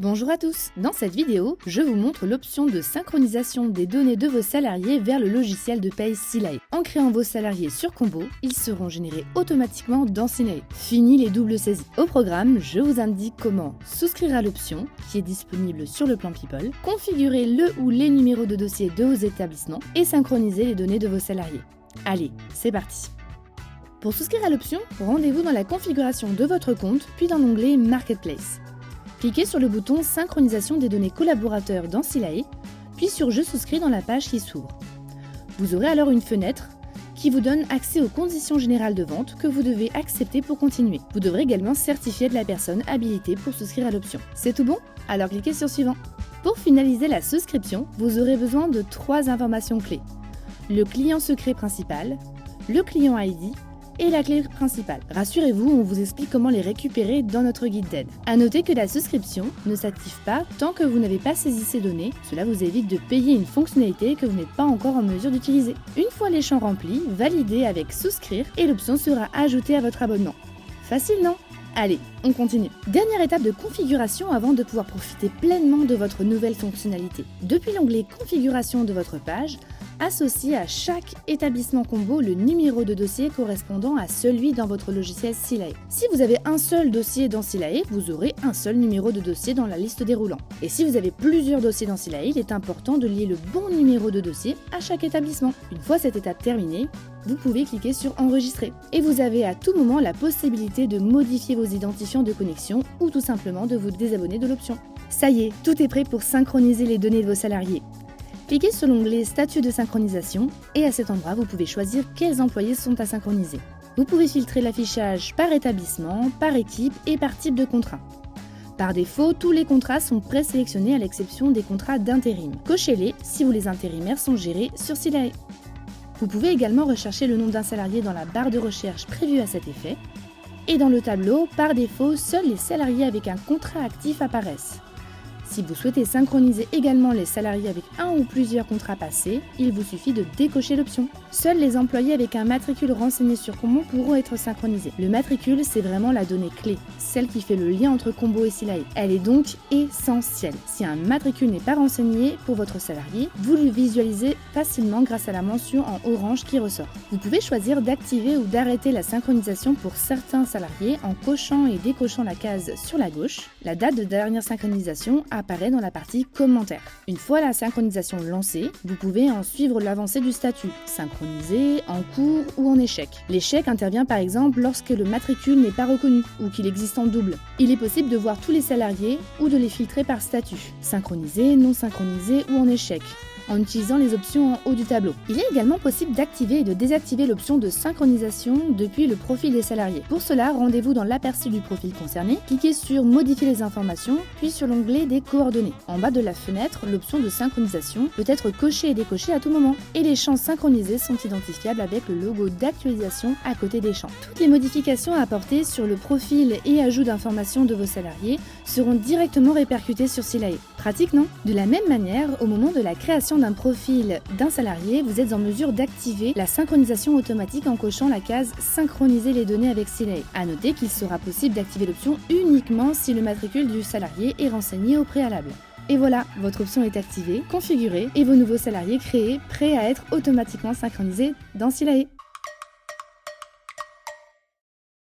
Bonjour à tous. Dans cette vidéo, je vous montre l'option de synchronisation des données de vos salariés vers le logiciel de paye Silae. En créant vos salariés sur Combo, ils seront générés automatiquement dans Silae. Fini les doubles saisies. Au programme, je vous indique comment souscrire à l'option, qui est disponible sur le plan People, configurer le ou les numéros de dossier de vos établissements et synchroniser les données de vos salariés. Allez, c'est parti. Pour souscrire à l'option, rendez-vous dans la configuration de votre compte, puis dans l'onglet Marketplace. Cliquez sur le bouton Synchronisation des données collaborateurs dans Silae, puis sur Je souscris dans la page qui s'ouvre. Vous aurez alors une fenêtre qui vous donne accès aux conditions générales de vente que vous devez accepter pour continuer. Vous devrez également certifier de la personne habilitée pour souscrire à l'option. C'est tout bon? Alors cliquez sur Suivant. Pour finaliser la souscription, vous aurez besoin de 3 informations clés. Le client secret principal, le client ID et la clé principale. Rassurez-vous, on vous explique comment les récupérer dans notre guide d'aide. A noter que la souscription ne s'active pas tant que vous n'avez pas saisi ces données. Cela vous évite de payer une fonctionnalité que vous n'êtes pas encore en mesure d'utiliser. Une fois les champs remplis, validez avec souscrire et l'option sera ajoutée à votre abonnement. Facile, non? Allez, on continue. Dernière étape de configuration avant de pouvoir profiter pleinement de votre nouvelle fonctionnalité. Depuis l'onglet Configuration de votre page, associez à chaque établissement Combo le numéro de dossier correspondant à celui dans votre logiciel Silae. Si vous avez un seul dossier dans Silae, vous aurez un seul numéro de dossier dans la liste déroulant. Et si vous avez plusieurs dossiers dans Silae, il est important de lier le bon numéro de dossier à chaque établissement. Une fois cette étape terminée, vous pouvez cliquer sur Enregistrer. Et vous avez à tout moment la possibilité de modifier vos identifiants de connexion ou tout simplement de vous désabonner de l'option. Ça y est, tout est prêt pour synchroniser les données de vos salariés. Cliquez sur l'onglet Statut de synchronisation et à cet endroit, vous pouvez choisir quels employés sont à synchroniser. Vous pouvez filtrer l'affichage par établissement, par équipe et par type de contrat. Par défaut, tous les contrats sont présélectionnés à l'exception des contrats d'intérim. Cochez-les si les intérimaires sont gérés sur Silae. Vous pouvez également rechercher le nom d'un salarié dans la barre de recherche prévue à cet effet. Et dans le tableau, par défaut, seuls les salariés avec un contrat actif apparaissent. Si vous souhaitez synchroniser également les salariés avec un ou plusieurs contrats passés, il vous suffit de décocher l'option. Seuls les employés avec un matricule renseigné sur Combo pourront être synchronisés. Le matricule, c'est vraiment la donnée clé, celle qui fait le lien entre Combo et Silae. Elle est donc essentielle. Si un matricule n'est pas renseigné pour votre salarié, vous le visualisez facilement grâce à la mention en orange qui ressort. Vous pouvez choisir d'activer ou d'arrêter la synchronisation pour certains salariés en cochant et décochant la case sur la gauche. La date de dernière synchronisation apparaît dans la partie commentaires. Une fois la synchronisation lancée, vous pouvez en suivre l'avancée du statut, synchronisé, en cours ou en échec. L'échec intervient par exemple lorsque le matricule n'est pas reconnu ou qu'il existe en double. Il est possible de voir tous les salariés ou de les filtrer par statut, synchronisé, non synchronisé ou en échec, en utilisant les options en haut du tableau. Il est également possible d'activer et de désactiver l'option de synchronisation depuis le profil des salariés. Pour cela, rendez-vous dans l'aperçu du profil concerné, cliquez sur Modifier les informations, puis sur l'onglet des coordonnées. En bas de la fenêtre, l'option de synchronisation peut être cochée et décochée à tout moment. Et les champs synchronisés sont identifiables avec le logo d'actualisation à côté des champs. Toutes les modifications apportées sur le profil et ajout d'informations de vos salariés seront directement répercutées sur Silae. Pratique, non? De la même manière, au moment de la création d'un profil d'un salarié, vous êtes en mesure d'activer la synchronisation automatique en cochant la case Synchroniser les données avec Silae. A noter qu'il sera possible d'activer l'option uniquement si le matricule du salarié est renseigné au préalable. Et voilà, votre option est activée, configurée et vos nouveaux salariés créés, prêts à être automatiquement synchronisés dans Silae.